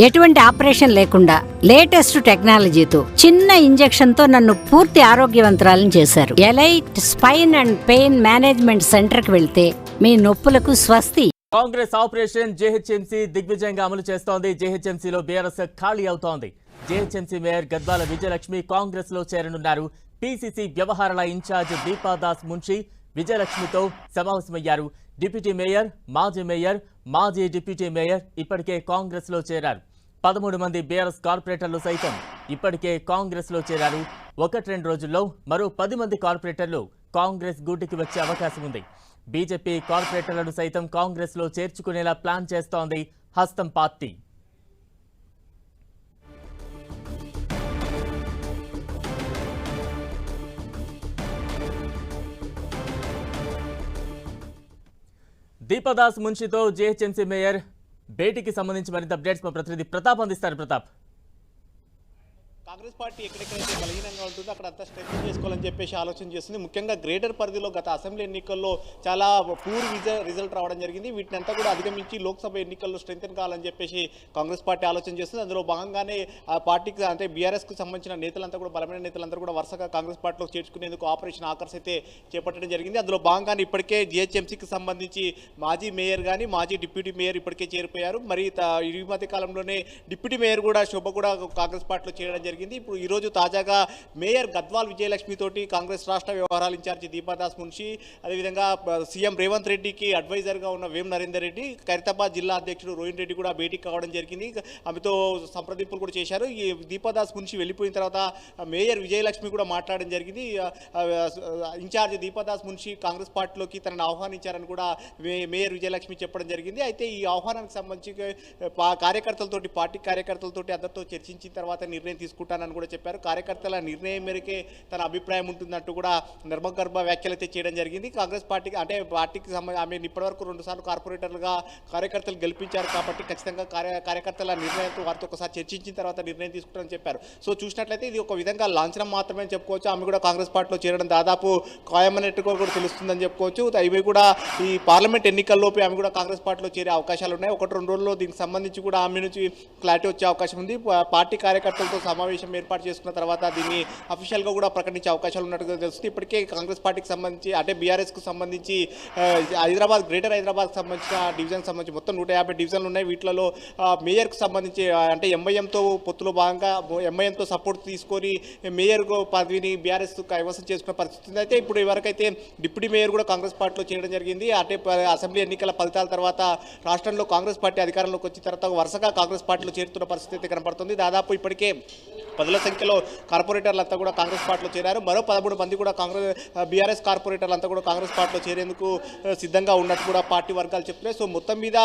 ఎటువంటి ఆపరేషన్ లేకుండా లేటెస్ట్ టెక్నాలజీతో చిన్న ఇంజెక్షన్ తో నన్ను పూర్తి ఆరోగ్యవంతురాలను చేశారు. Elite spine and pain management centre కి వెళ్తే మీ నొప్పులకు స్వస్తి. కాంగ్రెస్ ఆపరేషన్ జేహెచ్ఎంసీ దిగ్విజయంగా అమలు చేస్తోంది. జేహెచ్ఎంసీలో బీఆర్ఎస్ ఖాళీ అవుతోంది. జేహెచ్ఎంసీ మేయర్ గద్వాల విజయలక్ష్మి కాంగ్రెస్ లో చేరనున్నారు. పీసీసీ వ్యవహారాల ఇన్ఛార్జ్ దీపాదాస్ మున్షి విజయలక్ష్మితో సమావేశమయ్యారు. డిప్యూటీ మేయర్, మాజీ డిప్యూటీ మేయర్ ఇప్పటికే కాంగ్రెస్ లో చేరారు. 13 మంది బీఆర్ఎస్ కార్పొరేటర్లు సైతం ఇప్పటికే కాంగ్రెస్ లో చేరారు. 1-2 రోజుల్లో మరో 10 మంది కార్పొరేటర్లు కాంగ్రెస్ గూటికి వచ్చే అవకాశం ఉంది. బీజేపీ కార్పొరేటర్లను సైతం కాంగ్రెస్ లో చేర్చుకునేలా ప్లాన్ చేస్తోంది హస్తం పార్టీ. దీపదాస్ మున్షితో జేహెచ్ఎంసీ మేయర్ భేటీకి సంబంధించి మరింత అప్డేట్స్ మా ప్రతినిధి ప్రతాప్ అందిస్తారు. ప్రతాప్, కాంగ్రెస్ పార్టీ ఎక్కడెక్కడైతే బలహీనంగా ఉంటుందో అక్కడ అంతా స్ట్రెంగ్ చేసుకోవాలని చెప్పేసి ఆలోచన చేస్తుంది. ముఖ్యంగా గ్రేటర్ పరిధిలో గత అసెంబ్లీ ఎన్నికల్లో చాలా పూర్ రిజల్ట్ రావడం జరిగింది. వీటిని అంతా కూడా అధిగమించి లోక్సభ ఎన్నికల్లో స్ట్రెంగ్తన్ కావాలని చెప్పేసి కాంగ్రెస్ పార్టీ ఆలోచన చేస్తుంది. అందులో భాగంగానే ఆ పార్టీకి అంటే బీఆర్ఎస్కు సంబంధించిన నేతలంతా కూడా బలమైన నేతలందరూ కూడా వరుసగా కాంగ్రెస్ పార్టీలో చేర్చుకునేందుకు ఆపరేషన్ ఆకర్ష్ అయితే చేపట్టడం జరిగింది. అందులో భాగంగానే ఇప్పటికే జీహెచ్ఎంసీకి సంబంధించి మాజీ మేయర్ కానీ మాజీ డిప్యూటీ మేయర్ ఇప్పటికే చేరిపోయారు. మరి ఈ మధ్య కాలంలోనే డిప్యూటీ మేయర్ కూడా శోభ కూడా కాంగ్రెస్ పార్టీలో చేరడం జరిగింది. ఇప్పుడు ఈరోజు తాజాగా మేయర్ గద్వాల్ విజయలక్ష్మి తోటి కాంగ్రెస్ రాష్ట్ర వ్యవహారాల ఇన్ఛార్జి దీపాదాస్ మున్షి, అదేవిధంగా సీఎం రేవంత్ రెడ్డికి అడ్వైజర్గా ఉన్న వేం నరేందర్ రెడ్డి, ఖైరతాబాద్ జిల్లా అధ్యక్షుడు రోహిన్ రెడ్డి కూడా భేటీకి కావడం జరిగింది. ఆమెతో సంప్రదింపులు కూడా చేశారు. ఈ దీపాదాస్ మున్షి వెళ్ళిపోయిన తర్వాత మేయర్ విజయలక్ష్మి కూడా మాట్లాడడం జరిగింది. ఇన్ఛార్జి దీపాదాస్ మున్షి కాంగ్రెస్ పార్టీలోకి తనను ఆహ్వానించారని కూడా మేయర్ విజయలక్ష్మి చెప్పడం జరిగింది. అయితే ఈ ఆహ్వానానికి సంబంధించి కార్యకర్తలతోటి పార్టీ కార్యకర్తలతోటి అందరితో చర్చించిన తర్వాత నిర్ణయం తీసుకుంటానని కూడా చెప్పారు. కార్యకర్తల నిర్ణయం మేరకే తన అభిప్రాయం ఉంటుందంటూ కూడా నిర్మగర్భ వ్యాఖ్యలు అయితే చేయడం జరిగింది. కాంగ్రెస్ పార్టీకి అంటే పార్టీకి సంబంధించి ఆమె ఇప్పటివరకు 2 సార్లు కార్పొరేటర్లుగా కార్యకర్తలు గెలిపించారు కాబట్టి ఖచ్చితంగా కార్యకర్తల నిర్ణయంతో వారితో ఒకసారి చర్చించిన తర్వాత నిర్ణయం తీసుకుంటారని చెప్పారు. సో చూసినట్లయితే ఇది ఒక విధంగా లాంఛనం మాత్రమే చెప్పుకోవచ్చు. ఆమె కూడా కాంగ్రెస్ పార్టీలో చేరడం దాదాపు ఖాయమన్నట్టుగా కూడా తెలుస్తుందని చెప్పుకోవచ్చు. ఇవి కూడా ఈ పార్లమెంట్ ఎన్నికల్లోపే ఆమె కూడా కాంగ్రెస్ పార్టీలో చేరే అవకాశాలు ఉన్నాయి. 1-2 రోజుల్లో దీనికి సంబంధించి కూడా ఆమె నుంచి క్లారిటీ వచ్చే అవకాశం ఉంది. పార్టీ కార్యకర్తలతో సమావేశం ఏర్పాటు చేసుకున్న తర్వాత దీన్ని అఫీషియల్గా కూడా ప్రకటించే అవకాశాలు ఉన్నట్టుగా తెలుస్తుంది. ఇప్పటికే కాంగ్రెస్ పార్టీకి సంబంధించి అంటే బీఆర్ఎస్కు సంబంధించి హైదరాబాద్ గ్రేటర్ హైదరాబాద్కి సంబంధించిన డివిజన్కి సంబంధించి మొత్తం 150 డివిజన్లు ఉన్నాయి. వీటిలో మేయర్కు సంబంధించి అంటే ఎంఐఎంతో పొత్తులో భాగంగా ఎంఐఎంతో సపోర్ట్ తీసుకొని మేయర్ పదవిని బీఆర్ఎస్ కైవసం చేసుకున్న పరిస్థితి ఉంది. అయితే ఇప్పుడు ఎవరికైతే డిప్యూటీ మేయర్ కూడా కాంగ్రెస్ పార్టీలో చేయడం జరిగింది. అంటే అసెంబ్లీ ఎన్నికల ఫలితాల తర్వాత రాష్ట్రంలో కాంగ్రెస్ పార్టీ అధికారంలోకి వచ్చిన తర్వాత వరుసగా కాంగ్రెస్ పార్టీలో చేరుతున్న పరిస్థితి అయితే కనపడుతుంది. దాదాపు ఇప్పటికే 10ల సంఖ్యలో కార్పొరేటర్లంతా కూడా కాంగ్రెస్ పార్టీలో చేరారు. మరో 13 మంది కూడా బీఆర్ఎస్ కార్పొరేటర్లంతా కూడా కాంగ్రెస్ పార్టీలో చేరేందుకు సిద్ధంగా ఉన్నట్టు కూడా పార్టీ వర్గాలు చెప్తున్నాయి. సో మొత్తం మీద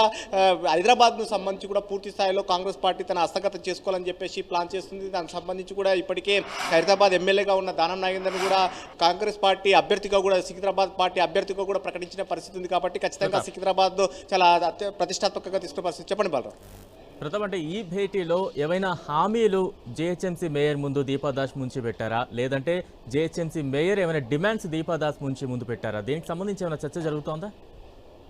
హైదరాబాద్కు సంబంధించి కూడా పూర్తి స్థాయిలో కాంగ్రెస్ పార్టీ తన హస్తగతం చేసుకోవాలని చెప్పేసి ప్లాన్ చేస్తుంది. దానికి సంబంధించి కూడా ఇప్పటికే హైదరాబాద్ ఎమ్మెల్యేగా ఉన్న దానం నాగేందర్ని కూడా కాంగ్రెస్ పార్టీ అభ్యర్థిగా కూడా సికింద్రాబాద్ పార్టీ అభ్యర్థిగా కూడా ప్రకటించిన పరిస్థితి ఉంది. కాబట్టి ఖచ్చితంగా సికింద్రాబాద్ చాలా ప్రతిష్టాత్మకంగా తీసుకున్న పరిస్థితి. చెప్పండి బాలరావు. ప్రథమ అంటే ఈ భేటీలో ఏమైనా హామీలు జేహెచ్ఎంసీ మేయర్ ముందు దీపాదాస్ మున్షి పెట్టారా, లేదంటే జేహెచ్ఎంసీ మేయర్ ఏమైనా డిమాండ్స్ దీపాదాస్ మున్షి ముందు పెట్టారా? దీనికి సంబంధించి ఏమైనా చర్చ జరుగుతోందా?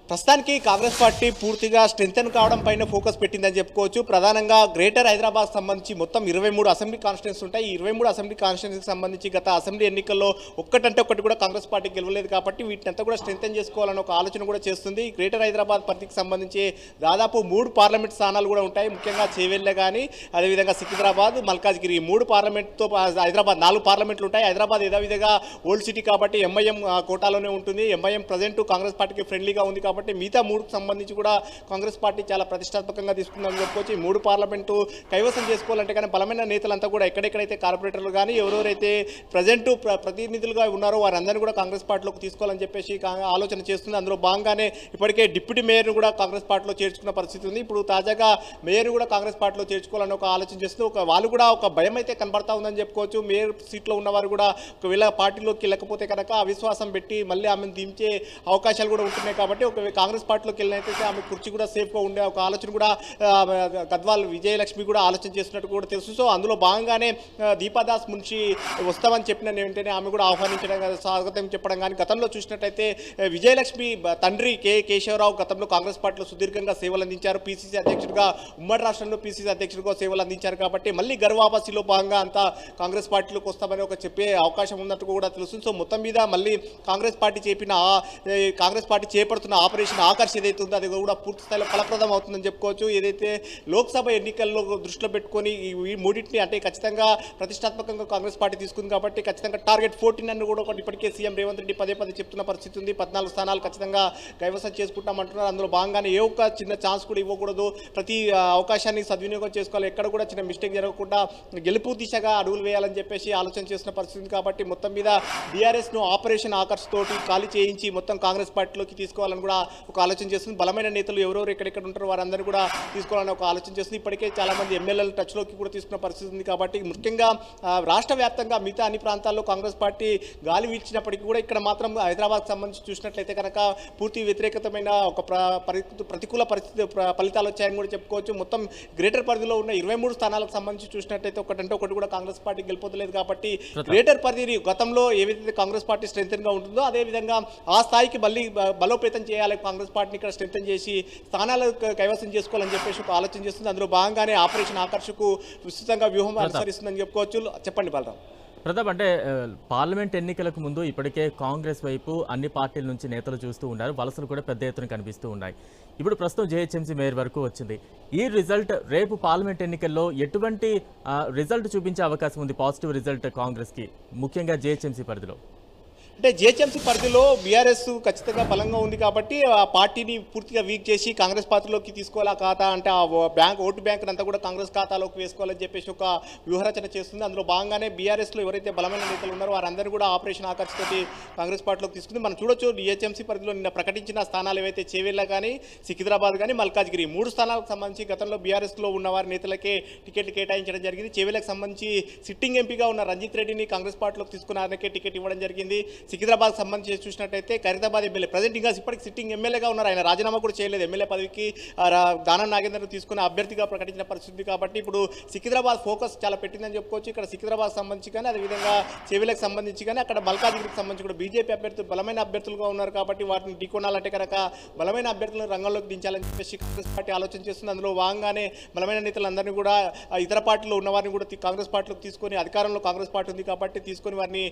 ప్రస్తుతానికి కాంగ్రెస్ పార్టీ పూర్తిగా స్ట్రెంగ్తన్ కావడం పైన ఫోకస్ పెట్టిందని చెప్పుకోవచ్చు. ప్రధానంగా గ్రేటర్ హైదరాబాద్ సంబంధించి మొత్తం 23 అసెంబ్లీ కాన్స్టిట్యూన్స్ ఉంటాయి. ఈ 23 అసెంబ్లీ కాన్స్టిట్యూన్సీకి సంబంధించి గత అసెంబ్లీ ఎన్నికల్లో ఒకటి కూడా కాంగ్రెస్ పార్టీ గెలవలేదు కాబట్టి వీటినంతా కూడా స్ట్రెంగ్తన్ చేసుకోవాలని ఒక ఆలోచన కూడా చేస్తుంది. గ్రేటర్ హైదరాబాద్ పరిధికి సంబంధించి దాదాపు 3 పార్లమెంట్ స్థానాలు కూడా ఉంటాయి. ముఖ్యంగా చేవెళ్ళ కానీ అదేవిధంగా సికింద్రాబాద్, మల్కాజ్గిరి 3 పార్లమెంట్తో హైదరాబాద్ 4 పార్లమెంట్లు ఉంటాయి. హైదరాబాద్ యథావిధిగా ఓల్డ్ సిటీ కాబట్టి ఎంఐఎం కోటాలోనే ఉంటుంది. ఎంఐఎం ప్రజెంట్ కాంగ్రెస్ పార్టీకి ఫ్రెండ్లీగా ఉంది కాబట్టి మిగతా 3కు సంబంధించి కూడా కాంగ్రెస్ పార్టీ చాలా ప్రతిష్టాత్మకంగా తీసుకుందని చెప్పుకోవచ్చు. ఈ 3 పార్లమెంటు కైవసం చేసుకోవాలంటే కానీ బలమైన నేతలంతా కూడా ఎక్కడెక్కడైతే కార్పొరేటర్లు కానీ ఎవరెవరైతే ప్రజెంట్ ప్రతినిధులుగా ఉన్నారో వారందరినీ కూడా కాంగ్రెస్ పార్టీలోకి తీసుకోవాలని చెప్పేసి ఆలోచన చేస్తుంది. అందులో భాగంగానే ఇప్పటికే డిప్యూటీ మేయర్ను కూడా కాంగ్రెస్ పార్టీలో చేర్చుకున్న పరిస్థితి ఉంది. ఇప్పుడు తాజాగా మేయర్ కూడా కాంగ్రెస్ పార్టీలో చేర్చుకోవాలని ఒక ఆలోచన చేస్తుంది. వాళ్ళు కూడా ఒక భయం అయితే కనబడతా ఉందని చెప్పుకోవచ్చు. మేయర్ సీట్లో ఉన్నవారు కూడా ఒకవేళ పార్టీలోకి వెళ్ళకపోతే కనుక అవిశ్వాసం పెట్టి మళ్ళీ ఆమెను దించే అవకాశాలు కూడా ఉంటున్నాయి. కాబట్టి ఒకవేళ కాంగ్రెస్ పార్టీలోకి వెళ్ళినట్లయితే ఆమె కుర్చీ కూడా సేఫ్గా ఉండే ఒక ఆలోచన కూడా గద్వాల్ విజయలక్ష్మి కూడా ఆలోచన చేస్తున్నట్టు కూడా తెలుసు. సో అందులో భాగంగానే దీపాదాస్ మున్షి వస్తామని చెప్పిన వెంటనే ఆమె కూడా ఆహ్వానించడం స్వాగతం చెప్పడం కానీ గతంలో చూసినట్టయితే విజయలక్ష్మి తండ్రి కేశవరావు గతంలో కాంగ్రెస్ పార్టీలో సుదీర్ఘంగా సేవలు అందించారు. పీసీసీ అధ్యక్షుడిగా ఉమ్మడి రాష్ట్రంలో పీసీసీ అధ్యక్షుడిగా సేవలు అందించారు. కాబట్టి మళ్ళీ గర్వాపసిలో భాగంగా అంతా కాంగ్రెస్ పార్టీలోకి వస్తామని ఒక చెప్పే అవకాశం ఉన్నట్టు కూడా తెలుసు. సో మొత్తం మీద మళ్ళీ కాంగ్రెస్ పార్టీ చేపడుతున్న ఆపరేషన్ ఆకర్ష్ ఏదైతే ఉందో అది కూడా పూర్తి స్థాయిలో ఫలప్రదం అవుతుందని చెప్పుకోవచ్చు. ఏదైతే లోక్సభ ఎన్నికల్లో దృష్టిలో పెట్టుకొని ఈ మూడింటిని అంటే ఖచ్చితంగా ప్రతిష్టాత్మకంగా కాంగ్రెస్ పార్టీ తీసుకుంది కాబట్టి ఖచ్చితంగా టార్గెట్ 14 అని కూడా ఇప్పటికే సీఎం రేవంత్ రెడ్డి పదే చెప్తున్న పరిస్థితి ఉంది. 14 స్థానాలు ఖచ్చితంగా కైవసం చేసుకుంటామంటున్నారు. అందులో భాగంగానే ఏ ఒక్క చిన్న ఛాన్స్ కూడా ఇవ్వకూడదు, ప్రతి అవకాశాన్ని సద్వినియోగం చేసుకోవాలి, ఎక్కడ కూడా చిన్న మిస్టేక్ జరగకుండా గెలుపు దిశగా అడుగులు వేయాలని చెప్పేసి ఆలోచన చేస్తున్న పరిస్థితి కాబట్టి మొత్తం మీద బీఆర్ఎస్ను ఆపరేషన్ ఆకర్ష్ తోటి ఖాళీ చేయించి మొత్తం కాంగ్రెస్ పార్టీలోకి తీసుకోవాలని కూడా ఒక ఆలోచన చేస్తుంది. బలమైన నేతలు ఎవరెవరు ఎక్కడెక్కడ ఉంటారో వారందరూ కూడా తీసుకోవాలని ఒక ఆలోచన చేస్తుంది. ఇప్పటికే చాలా మంది ఎమ్మెల్యేలు టచ్లోకి కూడా తీసుకున్న పరిస్థితి ఉంది. కాబట్టి ముఖ్యంగా రాష్ట్ర వ్యాప్తంగా మిగతా అన్ని ప్రాంతాల్లో కాంగ్రెస్ పార్టీ గాలి వీల్చినప్పటికీ కూడా ఇక్కడ మాత్రం హైదరాబాద్కి సంబంధించి చూసినట్లయితే కనుక పూర్తి వ్యతిరేకతమైన ఒక ప్రతికూల పరిస్థితి ఫలితాలు వచ్చాయని కూడా చెప్పుకోవచ్చు. మొత్తం గ్రేటర్ పరిధిలో ఉన్న 23 స్థానాలకు సంబంధించి చూసినట్లయితే ఒకటి కూడా కాంగ్రెస్ పార్టీ గెలుపొందలేదు. కాబట్టి గ్రేటర్ పరిధిని గతంలో ఏవైతే కాంగ్రెస్ పార్టీ స్ట్రెంగ్తెన్గా ఉంటుందో అదేవిధంగా ఆ స్థాయికి మళ్ళీ బలోపేతం చేయాలి, కాంగ్రెస్ పార్టీని ఇక్కడ స్ట్రెంగ్తెన్ చేసి స్థానాలు కైవసం చేసుకోవాలని చెప్పేసి ఒక ఆలోచన చేస్తుంది. అందులో భాగంగానే ఆపరేషన్ ఆకర్షకు విస్తృతంగా వ్యూహం అనుసరిస్తుందని చెప్పుకోవచ్చు. చెప్పండి బలరాం. ప్రతాప్, అంటే పార్లమెంట్ ఎన్నికలకు ముందు ఇప్పటికే కాంగ్రెస్ వైపు అన్ని పార్టీల నుంచి నేతలు చూస్తూ ఉన్నారు, వలసలు కూడా పెద్ద ఎత్తున కనిపిస్తూ ఉన్నాయి. ఇప్పుడు ప్రస్తుతం జేహెచ్ఎంసీ మేయర్ వరకు వచ్చింది. ఈ రిజల్ట్ రేపు పార్లమెంట్ ఎన్నికల్లో ఎటువంటి రిజల్ట్ చూపించే అవకాశం ఉంది, పాజిటివ్ రిజల్ట్ కాంగ్రెస్కి, ముఖ్యంగా జేహెచ్ఎంసీ పరిధిలో? అంటే జిహెచ్ఎంసీ పరిధిలో బీఆర్ఎస్ ఖచ్చితంగా బలంగా ఉంది కాబట్టి ఆ పార్టీని పూర్తిగా వీక్ చేసి కాంగ్రెస్ పార్టీలోకి తీసుకోవాలి. ఆ ఖాతా అంటే ఆ ఓటు బ్యాంక్ అంతా కూడా కాంగ్రెస్ ఖాతాలోకి వేసుకోవాలని చెప్పేసి ఒక వ్యూహరచన చేస్తుంది. అందులో భాగంగానే బీఆర్ఎస్లో ఎవరైతే బలమైన నేతలు ఉన్నారో వారందరూ కూడా ఆపరేషన్ ఆకర్ష్ తోటి కాంగ్రెస్ పార్టీలోకి తీసుకుంది. మనం చూడొచ్చు జిహెచ్ఎంసీ పరిధిలో నిన్న ప్రకటించిన స్థానాలు ఏవైతే చేవెళ్ళ కానీ, సికింద్రాబాద్ కానీ, మల్కాజ్గిరి 3 స్థానాలకు సంబంధించి గతంలో బీఆర్ఎస్లో ఉన్న వారి నేతలకే టికెట్లు కేటాయించడం జరిగింది. చేవెళ్ళకు సంబంధించి సిట్టింగ్ ఎంపీగా ఉన్న రంజిత్ రెడ్డిని కాంగ్రెస్ పార్టీలోకి తీసుకున్న ఆయనకే టికెట్ ఇవ్వడం జరిగింది. సికింద్రాబాద్ సంబంధించి చూసినట్టయితే ఖైరతాబాద్ ఎమ్మెల్యే ప్రజెంట్ ఇంకా ఇప్పటికి సిట్టింగ్ ఎమ్మెల్యేగా ఉన్నారు, ఆయన రాజీనామా కూడా చేయలేదు. ఎమ్మెల్యే పదవికి దానం నాగేందర్ తీసుకున్న అభ్యర్థిగా ప్రకటించిన పరిస్థితి కాబట్టి ఇప్పుడు సికింద్రాబాద్ ఫోకస్ చాలా పెట్టిందని చెప్పుకోవచ్చు. ఇక్కడ సికింద్రాబాద్ సంబంధించి కానీ అదేవిధంగా చేవెళ్ళకి సంబంధించి కానీ అక్కడ మల్కాజ్గిరికి సంబంధించి కూడా బీజేపీ అభ్యర్థులు బలమైన అభ్యర్థులుగా ఉన్నారు కాబట్టి వాటిని ఢీకొనాలంటే కనుక బలమైన అభ్యర్థులను రంగంలోకి దించాలని చెప్పేసి కాంగ్రెస్ పార్టీ ఆలోచన చేస్తుంది. అందులో భాగంగానే బలమైన నేతలందరినీ కూడా ఇతర పార్టీలో ఉన్న వారిని కూడా కాంగ్రెస్ పార్టీలోకి తీసుకొని, అధికారంలో కాంగ్రెస్ పార్టీ ఉంది కాబట్టి తీసుకొని వారిని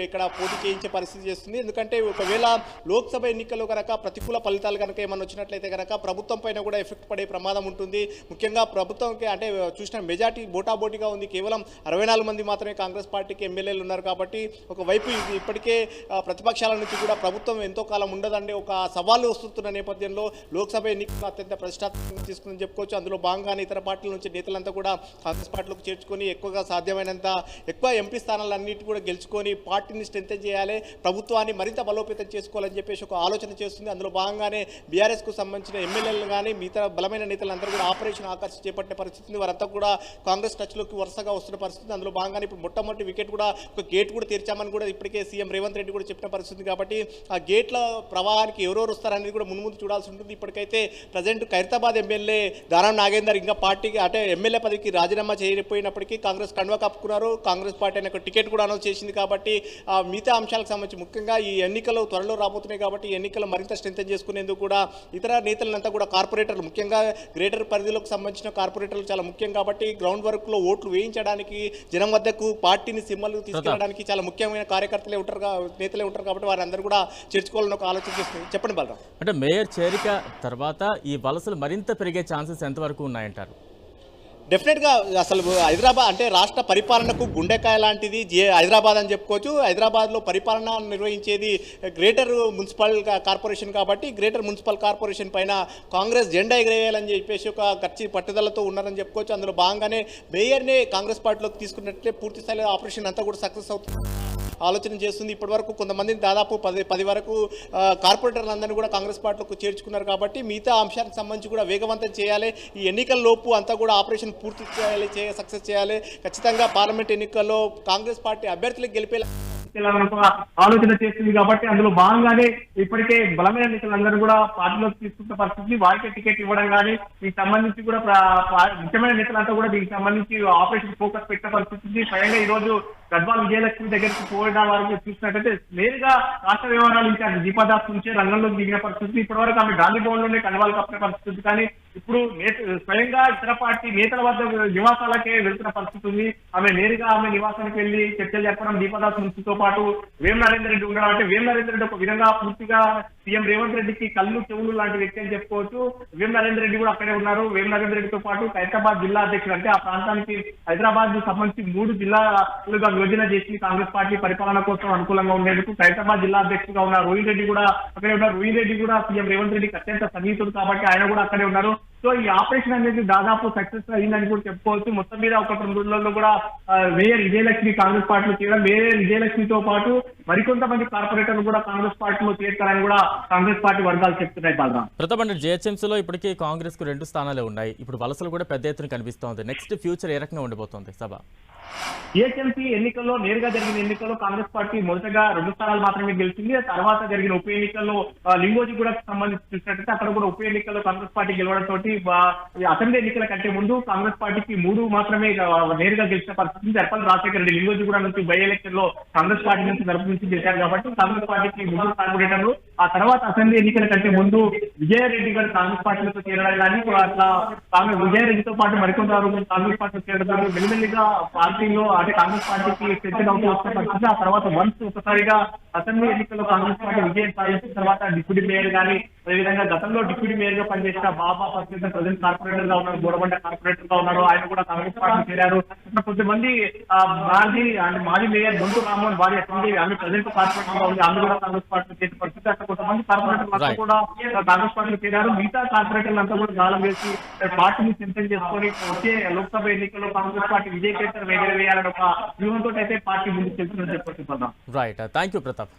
ఇక్కడ పోటీ చేయించే పరిస్థితి చేస్తుంది. ఎందుకంటే ఒకవేళ లోక్సభ ఎన్నికల్లో కనుక ప్రతికూల ఫలితాలు కనుక ఏమన్నా వచ్చినట్లయితే కనుక ప్రభుత్వం పైన కూడా ఎఫెక్ట్ పడే ప్రమాదం ఉంటుంది. ముఖ్యంగా ప్రభుత్వంకి అంటే చూసిన మెజార్టీ బోటాబోటీగా ఉంది, కేవలం 64 మంది మాత్రమే కాంగ్రెస్ పార్టీకి ఎమ్మెల్యేలు ఉన్నారు కాబట్టి ఒకవైపు ఇప్పటికే ప్రతిపక్షాల నుంచి కూడా ప్రభుత్వం ఎంతో కాలం ఉండదండి ఒక సవాళ్ళు వస్తున్న నేపథ్యంలో లోక్సభ ఎన్నికలను అత్యంత ప్రతిష్టాత్మకంగా తీసుకుందని చెప్పుకోవచ్చు. అందులో భాగంగానే ఇతర పార్టీల నుంచి నేతలంతా కూడా కాంగ్రెస్ పార్టీలోకి చేర్చుకొని ఎక్కువగా సాధ్యమైనంత ఎక్కువ ఎంపీ స్థానాలన్నిటి కూడా గెలుచుకొని పార్టీని స్ట్రెంథెన్ చేయాలి, ప్రభుత్వాన్ని మరింత బలోపేతం చేసుకోవాలని చెప్పేసి ఒక ఆలోచన చేస్తుంది. అందులో భాగంగానే బీఆర్ఎస్కు సంబంధించిన ఎమ్మెల్యేలు కానీ మిగతా బలమైన నేతలందరూ కూడా ఆపరేషన్ ఆకర్ష్ చేపట్టే పరిస్థితి, వారంతా కూడా కాంగ్రెస్ టచ్లోకి వరుసగా వస్తున్న పరిస్థితి. అందులో భాగంగానే ఇప్పుడు మొట్టమొదటి వికెట్ కూడా ఒక గేట్ కూడా తెరిచామని కూడా ఇప్పటికే సీఎం రేవంత్ రెడ్డి కూడా చెప్పిన పరిస్థితి కాబట్టి ఆ గేట్ల ప్రవాహానికి ఎవరెవరు వస్తారనేది కూడా ముందు చూడాల్సి ఉంటుంది. ఇప్పటికైతే ప్రజెంట్ ఖైరతాబాద్ ఎమ్మెల్యే దానం నాగేందర్ ఇంకా పార్టీకి అంటే ఎమ్మెల్యే పదవికి రాజీనామా చేయకపోయినప్పటికీ కాంగ్రెస్ కండువా కప్పుకున్నారు, కాంగ్రెస్ పార్టీ అనే ఒక టికెట్ కూడా అనౌన్స్ చేసింది కాబట్టి మిగతా అంశాలకు సంబంధించి ముఖ్యంగా ఈ ఎన్నికలు త్వరలో రాబోతున్నాయి కాబట్టి ఎన్నికలు మరింత స్ట్రెంథెన్ చేసుకునేందుకు కూడా ఇతర నేతలంతా కూడా కార్పొరేటర్లు ముఖ్యంగా గ్రేటర్ పరిధిలోకి సంబంధించిన కార్పొరేటర్లు చాలా ముఖ్యం కాబట్టి గ్రౌండ్ వర్క్లో ఓట్లు వేయించడానికి జనం వద్దకు పార్టీని సింబల్ తీసుకెళ్ళడానికి చాలా ముఖ్యమైన కార్యకర్తలే ఉంటారు, నేతలే ఉంటారు కాబట్టి వారందరూ కూడా చేర్చుకోవాలని ఒక ఆలోచన చేస్తుంది. చెప్పండి బలరాం. అంటే మేయర్ చేరిక తర్వాత ఈ వలసలు మరింత పెరిగే ఛాన్సెస్ ఎంతవరకు ఉన్నాయంటారు? డెఫినెట్గా అసలు హైదరాబాద్ అంటే రాష్ట్ర పరిపాలనకు గుండెకాయ లాంటిది హైదరాబాద్ అని చెప్పుకోవచ్చు. హైదరాబాద్లో పరిపాలన నిర్వహించేది గ్రేటర్ మున్సిపల్ కార్పొరేషన్ కాబట్టి గ్రేటర్ మున్సిపల్ కార్పొరేషన్ పైన కాంగ్రెస్ జెండా ఎగరేయాలని చెప్పేసి ఒక గట్టి పట్టుదలతో ఉన్నారని చెప్పుకోవచ్చు. అందులో భాగంగానే మేయర్నే కాంగ్రెస్ పార్టీలోకి తీసుకున్నట్లే పూర్తి స్థాయిలో ఆపరేషన్ అంతా కూడా సక్సెస్ అవుతుంది ఆలోచన చేస్తుంది. ఇప్పటి వరకు కొంతమందిని దాదాపు 10 వరకు కార్పొరేటర్లందరినీ కూడా కాంగ్రెస్ పార్టీలోకి చేర్చుకున్నారు కాబట్టి మిగతా అంశానికి సంబంధించి కూడా వేగవంతం చేయాలి. ఈ ఎన్నికల లోపు అంతా కూడా ఆపరేషన్ పూర్తి చేయాలి, సక్సెస్ చేయాలి. ఖచ్చితంగా పార్లమెంట్ ఎన్నికల్లో కాంగ్రెస్ పార్టీ అభ్యర్థులకు గెలిపేలా తీసుకెళ్లాలని ఒక ఆలోచన చేస్తుంది కాబట్టి అందులో భాగంగానే ఇప్పటికే బలమైన నేతలందరూ కూడా పార్టీలోకి తీసుకున్న పరిస్థితి, వారికి టికెట్ ఇవ్వడం కానీ దీనికి సంబంధించి కూడా ముఖ్యమైన నేతలంతా కూడా దీనికి సంబంధించి ఆపరేషన్ ఫోకస్ పెట్టిన పరిస్థితి. స్వయంగా ఈ రోజు గద్వాల్ విజయలక్ష్మి దగ్గరికి పోయిన వారికి చూసినట్టయితే నేరుగా రాష్ట్ర వ్యవహారాలు ఇన్ఛార్జ్ దీపాదాస్ నుంచే రంగంలోకి దిగిన పరిస్థితి. ఇప్పటివరకు ఆమె గాంధీ భవన్ లోనే కండువాలు కప్పిన పరిస్థితి, కానీ ఇప్పుడు స్వయంగా ఇతర పార్టీ నేతల వద్ద నివాసాలకే వెళ్తున్న పరిస్థితి ఉంది. ఆమె నేరుగా ఆమె నివాసానికి వెళ్లి చర్చలు జరపడం, దీపాదాస్ నుంచితో పాటు వేం నరేందర్ రెడ్డి ఉండడం, అంటే వేం నరేందర్ రెడ్డి ఒక విధంగా పూర్తిగా సీఎం రేవంత్ రెడ్డికి కళ్ళు చెవులు లాంటి వ్యక్తి అని చెప్పుకోవచ్చు. వేం నరేందర్ రెడ్డి కూడా అక్కడే ఉన్నారు. వేం నరేందర్ రెడ్డితో పాటు హైదరాబాద్ జిల్లా అధ్యక్షుడు, అంటే ఆ ప్రాంతానికి హైదరాబాద్ సంబంధించి 3 జిల్లాలుగా విభజన చేసి కాంగ్రెస్ పార్టీ పరిపాలన కోసం అనుకూలంగా ఉండేందుకు హైదరాబాద్ జిల్లా అధ్యక్షుడుగా ఉన్న రోహిన్ రెడ్డి కూడా అక్కడే ఉన్నారు. రోహిన్ రెడ్డి కూడా సీఎం రేవంత్ రెడ్డికి అత్యంత సన్నిహితుడు కాబట్టి ఆయన కూడా అక్కడే ఉన్నారు. సో ఈ ఆపరేషన్ అనేది దాదాపు సక్సెస్ అయిందని కూడా చెప్పుకోవచ్చు. మొత్తం మీద 1-2 రోజులలో కూడా మేయర్ విజయలక్ష్మి కాంగ్రెస్ పార్టీలో చేయడం, మేయర్ విజయలక్ష్మితో పాటు మరికొంతమంది కార్పొరేటర్లు కూడా కాంగ్రెస్ పార్టీలో చేర్చారని కూడా కాంగ్రెస్ పార్టీ వర్గాలు చెప్తున్నాయి. బాలరాం, ప్రతాప్ అంటే జిహెచ్ఎంసీలో ఇప్పటికీ కాంగ్రెస్ కు 2 స్థానాలే ఉన్నాయి. ఇప్పుడు వలసలు కూడా పెద్ద ఎత్తున కనిపిస్తోంది. నెక్స్ట్ ఫ్యూచర్ ఏ రకంగా ఉండబోతోంది సభ? జిహెచ్ఎంసీ ఎన్నికల్లో నేరుగా జరిగిన ఎన్నికల్లో కాంగ్రెస్ పార్టీ మొదటగా 2 స్థానాలు మాత్రమే గెలిచింది. తర్వాత జరిగిన ఉప ఎన్నికల్లో లింగోజీ కూడా సంబంధించి చూసినట్టయితే అక్కడ కూడా ఉప ఎన్నికల్లో కాంగ్రెస్ పార్టీ గెలవడంతో అసెంబ్లీ ఎన్నికల కంటే ముందు కాంగ్రెస్ పార్టీకి 3 మాత్రమే నేరుగా గెలిచిన పరిస్థితి. జర్పల్ రాజశేఖర రెడ్డి లింగోజీ కూడా నుంచి బై ఎలక్షన్ లో కాంగ్రెస్ పార్టీ నుంచి తరపు నుంచి గెలిచారు కాబట్టి కాంగ్రెస్ పార్టీకి 3 కార్పొరేటర్లు. ఆ తర్వాత అసెంబ్లీ ఎన్నికల కంటే ముందు విజయారెడ్డి గారు కాంగ్రెస్ పార్టీలో చేరడం కానీ అట్లా విజయారెడ్డితో పాటు మరికొంత కాంగ్రెస్ పార్టీలో చేరడం మెల్లిమెల్లిగా పార్టీలో అంటే కాంగ్రెస్ పార్టీకి సెటిల్ అవుతూ వస్తున్న పరిస్థితి. ఆ తర్వాత వన్స్ ఒకసారిగా అసెంబ్లీ ఎన్నికల్లో కాంగ్రెస్ పార్టీ విజయం సాధించిన తర్వాత డిప్యూటీ మేయర్ కానీ అదేవిధంగా గతంలో డిప్యూటీ మేయర్ గా పనిచేసిన బాబా ప్రజెంట్ కార్పొరేటర్ గా ఉన్నారు, గోడబండ కార్పొరేటర్ గా ఉన్నారు, ఆయన కూడా కాంగ్రెస్ పార్టీ చేరారు. కొంతమంది మాజీ మేయర్ బొంటు రామోహన్ వారి అసెంబ్లీ ఆమె ప్రజెంట్ కార్పొరేటర్ గా ఉంది, ఆమె కూడా కాంగ్రెస్ పార్టీ చేసిన పరిస్థితి. అక్కడ కొంతమంది కార్పొరేటర్లు కూడా కాంగ్రెస్ పార్టీలో చేరారు. మిగతా కార్పొరేటర్లు అంతా కూడా గాలం వేసి పార్టీని సింథన్ చేసుకొని వచ్చే లోక్సభ ఎన్నికల్లో కాంగ్రెస్ పార్టీ విజయకేతనం వేయాలని ఒక వ్యూహంతో అయితే పార్టీ ముందుకు వెళ్తుందని చెప్పొచ్చు. Right, thank you Pratap.